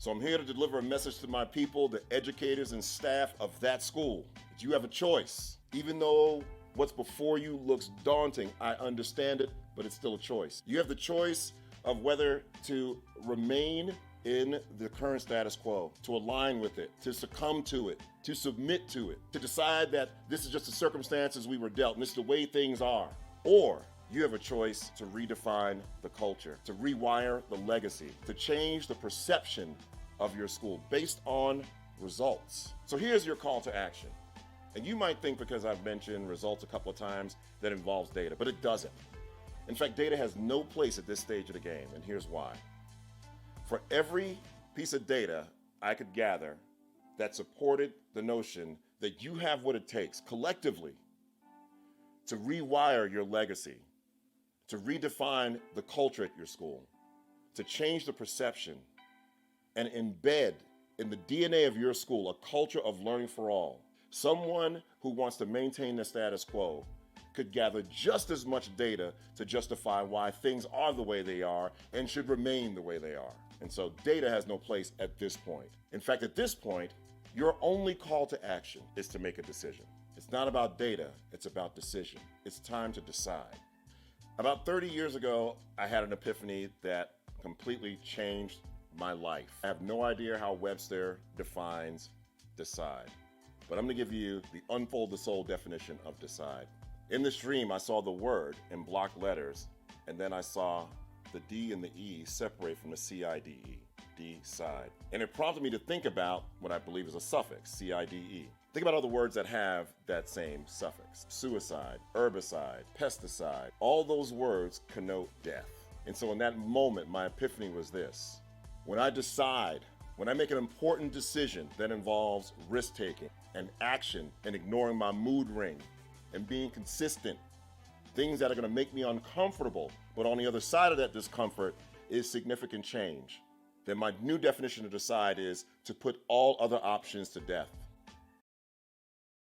So I'm here to deliver a message to my people, the educators and staff of that school, that you have a choice. Even though what's before you looks daunting, I understand it, but it's still a choice. You have the choice of whether to remain in the current status quo, to align with it, to succumb to it, to submit to it, to decide that this is just the circumstances we were dealt and this is the way things are. Or you have a choice to redefine the culture, to rewire the legacy, to change the perception of your school based on results. So here's your call to action. And you might think because I've mentioned results a couple of times that involves data, but it doesn't. In fact, data has no place at this stage of the game, and here's why. For every piece of data I could gather that supported the notion that you have what it takes collectively to rewire your legacy, to redefine the culture at your school, to change the perception, and embed in the DNA of your school a culture of learning for all, someone who wants to maintain the status quo could gather just as much data to justify why things are the way they are and should remain the way they are. And so data has no place at this point. In fact, at this point, your only call to action is to make a decision. It's not about data, it's about decision. It's time to decide. About 30 years ago, I had an epiphany that completely changed my life. I have no idea how Webster defines decide, but I'm gonna give you the unfold the soul definition of decide. In this dream, I saw the word in block letters, and then I saw the D and the E separate from the C-I-D-E, decide. And it prompted me to think about what I believe is a suffix, C-I-D-E. Think about other words that have that same suffix. Suicide, herbicide, pesticide, all those words connote death. And so in that moment, my epiphany was this. When I decide, when I make an important decision that involves risk-taking and action and ignoring my mood ring and being consistent, things that are gonna make me uncomfortable, but on the other side of that discomfort is significant change, then my new definition of decide is to put all other options to death.